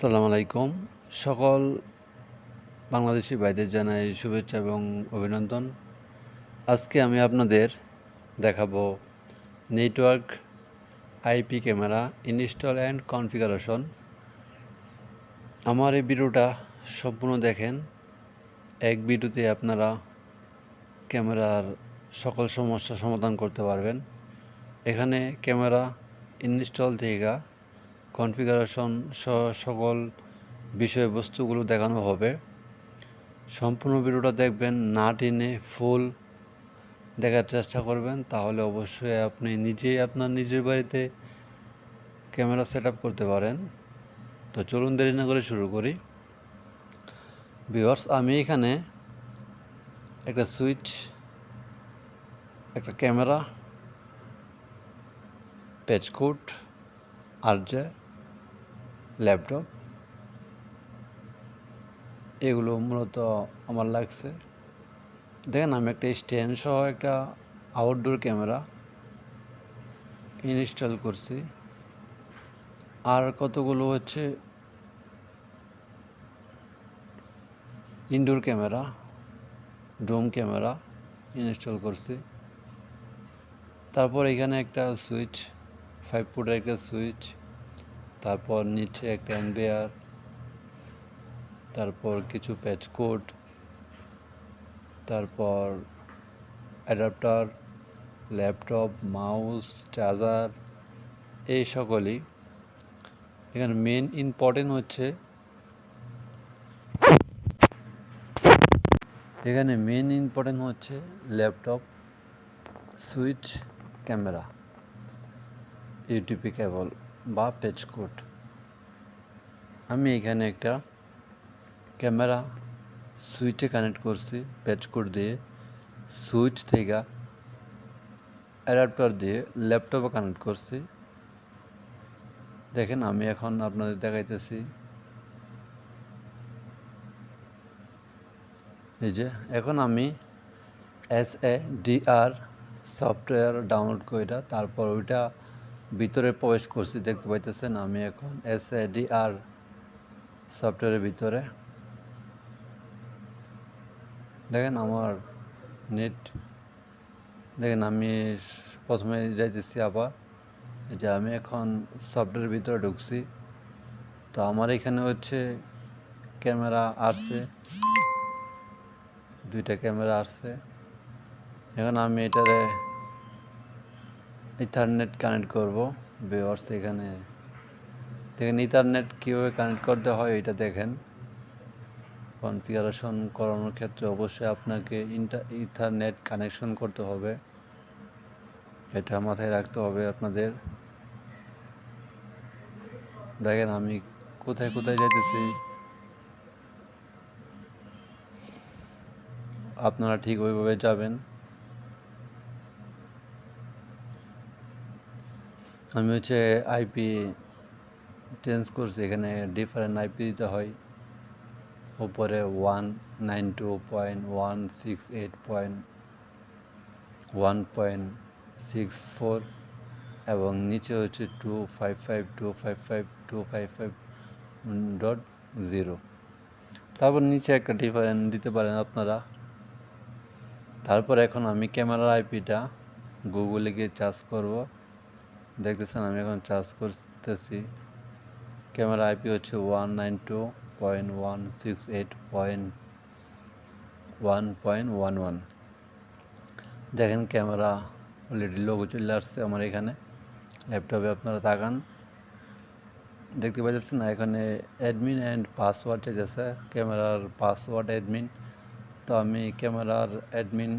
আসসালামু আলাইকুম। সকল বাংলাদেশি ভাইদের জানাই শুভেচ্ছা এবং অভিনন্দন। আজকে আমি আপনাদের দেখাবো network IP camera install and configuration. আমার এই ভিডিওটা সম্পূর্ণ দেখেন। এক ভিডিওতে আপনারা ক্যামেরার সকল সমস্যা সমাধান করতে পারবেন। এখানে ক্যামেরা ইনস্টল থেকে কনফিগারেশন সকল বিষয়বস্তুগুলো দেখানো হবে। সম্পূর্ণ ভিডিওটা দেখবেন, না টেনে ফুল দেখার চেষ্টা করবেন, তাহলে অবশ্যই আপনি নিজেই আপনার নিজের বাড়িতে ক্যামেরা সেট আপ করতে পারেন। তো চলুন দেরি না করে শুরু করি। ভিউয়ার্স, আমি এখানে একটা সুইচ, একটা ক্যামেরা, পেজকোড, আরজে, ল্যাপটপ, এগুলো মূলত আমার লাগছে। দেখেন, আমি একটা স্ট্যান্ড সহ একটা আউটডোর ক্যামেরা ইনস্টল করছি। আর কতগুলো হচ্ছে indoor camera, dome camera install করছি। তারপর এখানে একটা সুইচ, 5 ফুটের একটা সুইচ, তারপর নিচে একটা এনবিআর, তারপর কিছু প্যাচ কোড, তারপর অ্যাডাপ্টার, ল্যাপটপ, মাউস, চার্জার, এই সকলই। এখানে মেন ইম্পর্টেন্ট হচ্ছে ল্যাপটপ, সুইচ, ক্যামেরা, ইউটিপি কেবল বা পেজ কোড। আমি এখানে একটা ক্যামেরা সুইচে কানেক্ট করছি পেজ কোড দিয়ে, সুইচ থেকে অ্যাডাপ্টার দিয়ে ল্যাপটপে কানেক্ট করছি। দেখেন, আমি এখন আপনাদের দেখাইতেছি। এই যে এখন আমি SADR সফটওয়্যার ডাউনলোড করে তারপর ওইটা ভিতরে প্রবেশ করছি। দেখতে পাইতেছেন আমি এখন SADR সফটওয়্যারের ভিতরে। দেখেন আমার নেট, দেখেন আমি প্রথমে যাইতেছি আবার। এই যে আমি এখন সফটওয়্যারের ভিতরে ঢুকছি। তো আমার এখানে হচ্ছে ক্যামেরা আসছে, 2টা ক্যামেরা আসছে। এখন আমি এটারে ইথারনেট কানেক্ট করব। ভিউয়ার্স, এখানে দেখেন ইথারনেট কীভাবে কানেক্ট করতে হয় এটা দেখেন। কনফিগারেশন করানোর ক্ষেত্রে অবশ্যই আপনাকে ইথারনেট কানেকশন করতে হবে, এটা মাথায় রাখতে হবে আপনাদের। দেখেন আমি কোথায় কোথায় যেতেছি, আপনারা ঠিক ওইভাবে যাবেন। আমি হচ্ছে আইপি চেঞ্জ করছি। এখানে ডিফারেন্ট আইপি দিতে হয়। উপরে 192.168.1.64 এবং নিচে হচ্ছে 255.255.255.0। তারপর নিচে একটা ডিফারেন্ট দিতে পারেন আপনারা। তারপর এখন আমি ক্যামেরার আইপিটা গুগলে গিয়ে চার্জ করব। দেখতেছেন আমি এখন চার্জ করতেছি। ক্যামেরা আইপি হচ্ছে 192.168.1.11। দেখেন ক্যামেরা অলরেডি লোগো চলে আসছে আমার এখানে। ল্যাপটপে আপনারা তাকান, দেখতে পাচ্ছেন না, এখানে অ্যাডমিন অ্যান্ড পাসওয়ার্ড চাইতেছে, ক্যামেরার পাসওয়ার্ড অ্যাডমিন। তো আমি ক্যামেরার অ্যাডমিন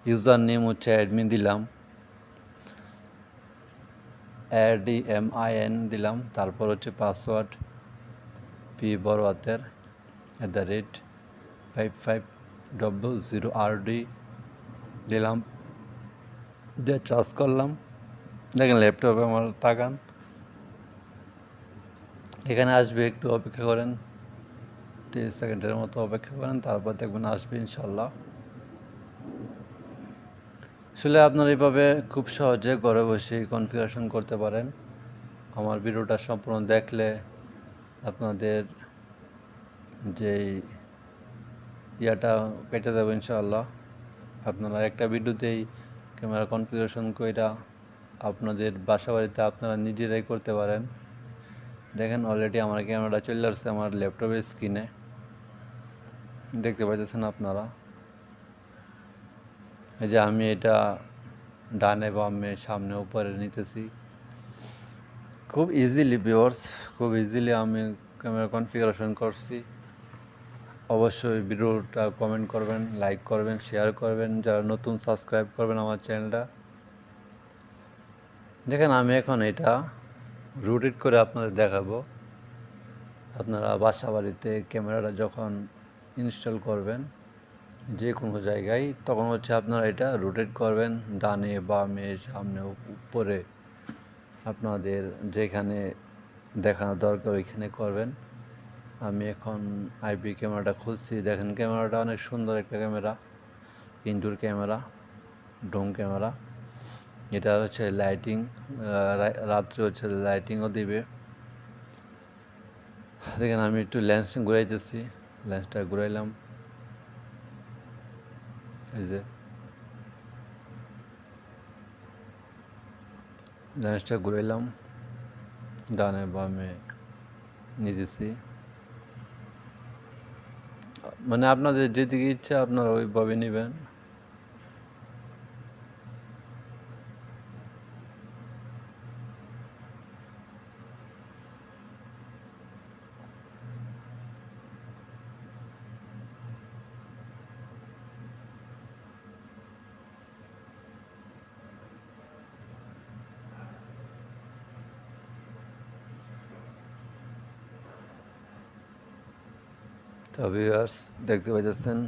ইউজার নেম হচ্ছে অ্যাডমিন দিলাম, ADMIN দিলাম। তারপর হচ্ছে পাসওয়ার্ড P বড় হাতের @5500RD দিলাম, দিয়ে চার্জ করলাম। দেখেন ল্যাপটপে আমার তাকান, এখানে আসবে, একটু অপেক্ষা করেন, 30 সেকেন্ডের মতো অপেক্ষা করেন, তারপর দেখবেন আসবে ইনশাল্লাহ। আসলে আপনারা এইভাবে খুব সহজে ঘরে বসে কনফিগারেশন করতে পারেন। আমার ভিডিওটা সম্পূর্ণ দেখলে আপনাদের যেই ইয়াটা কেটে যাবে ইনশাআল্লাহ। আপনারা একটা ভিডিওতেই ক্যামেরা কনফিগারেশন কইরা আপনাদের বাসা বাড়িতে আপনারা নিজেরাই করতে পারেন। দেখেন অলরেডি আমার ক্যামেরাটা চলে আসছে আমার ল্যাপটপের স্ক্রিনে, দেখতে পাইতেছেন আপনারা। এই যে আমি এটা ডানে বামে সামনে উপরে নিতেছি খুব ইজিলি ভিউয়ার্স, খুব ইজিলি আমি ক্যামেরা কনফিগারেশন করছি। অবশ্যই ভিডিওটা কমেন্ট করবেন, লাইক করবেন, শেয়ার করবেন, যারা নতুন সাবস্ক্রাইব করবেন আমার চ্যানেলটা। দেখেন আমি এখন এটা রোটেট করে আপনাদের দেখাবো। আপনারা বাসা বাড়িতে ক্যামেরাটা যখন ইনস্টল করবেন যে কোনো জায়গায়, তখন হচ্ছে আপনারা এটা রোটেট করবেন ডানে বামে সামনে উপরে, আপনাদের যেখানে দেখানো দরকার ওইখানে করবেন। আমি এখন আইপি ক্যামেরাটা খুলছি। দেখেন ক্যামেরাটা অনেক সুন্দর একটা camera, indoor camera, drone camera. এটা হচ্ছে লাইটিং, রাত্রে হচ্ছে লাইটিংও দিবে। দেখেন আমি একটু লেন্স ঘুরাইতেছি, লেন্সটা ঘুরাইলাম, এই যে লেন্সটা ঘুরাইলাম, ডানে বামে নিতেছি। মানে আপনাদের যেদিকে ইচ্ছা আপনারা ওইভাবে নেবেন। তো ভিউয়ার্স দেখতে পাইতেছেন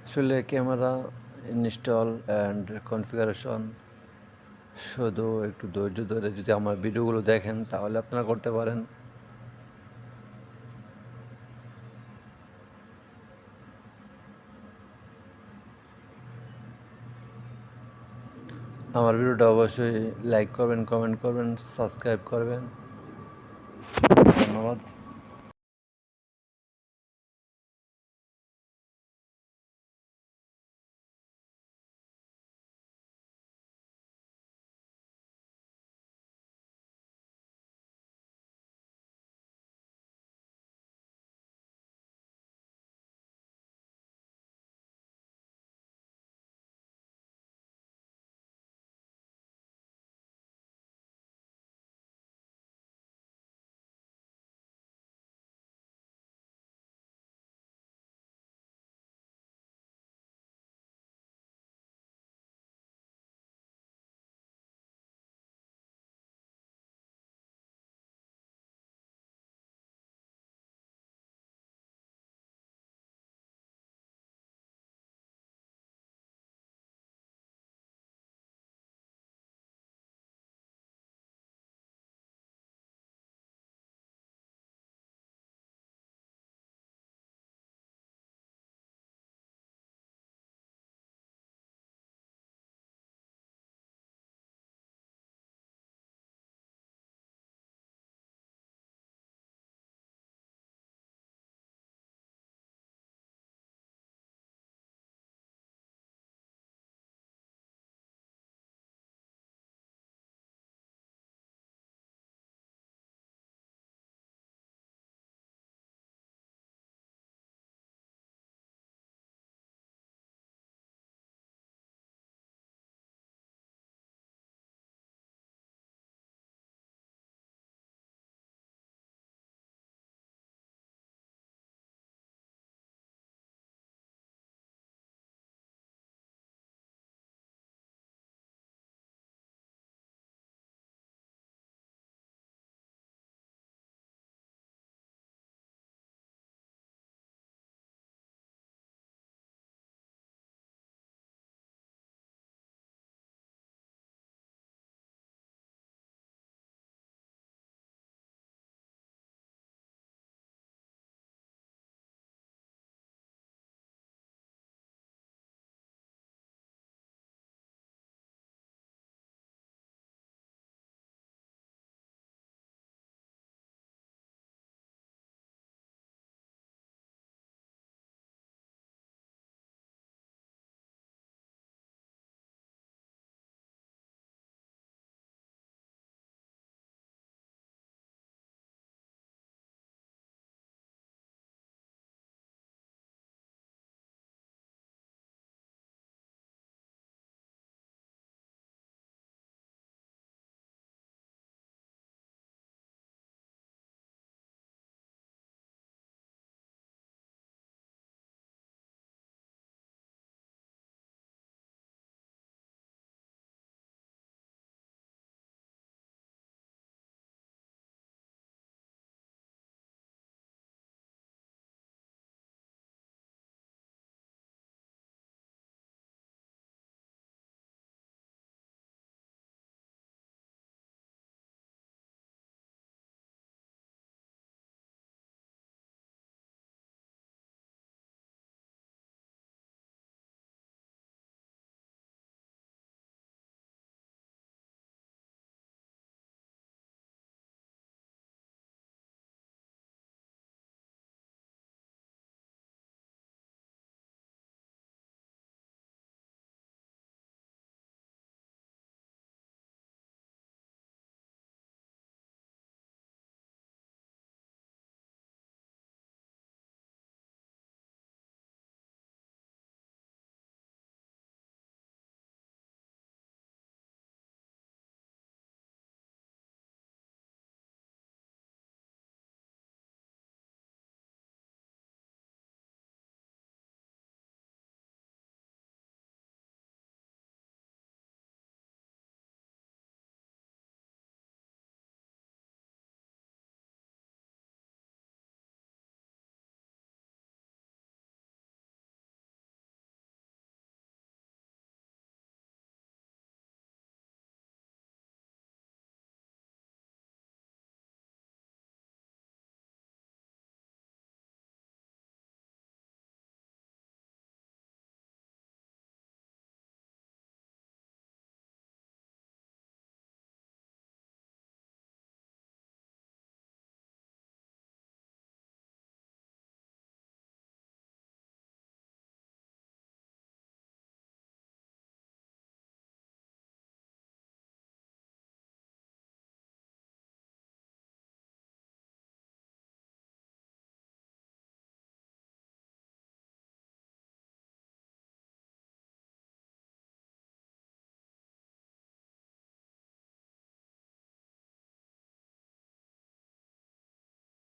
আসলে ক্যামেরা ইনস্টল অ্যান্ড কনফিগারেশন শুধু একটু ধৈর্য ধরে যদি আমার ভিডিওগুলো দেখেন তাহলে আপনারা করতে পারেন। আমার ভিডিওটা অবশ্যই লাইক করবেন, কমেন্ট করবেন, সাবস্ক্রাইব করবেন। ধন্যবাদ।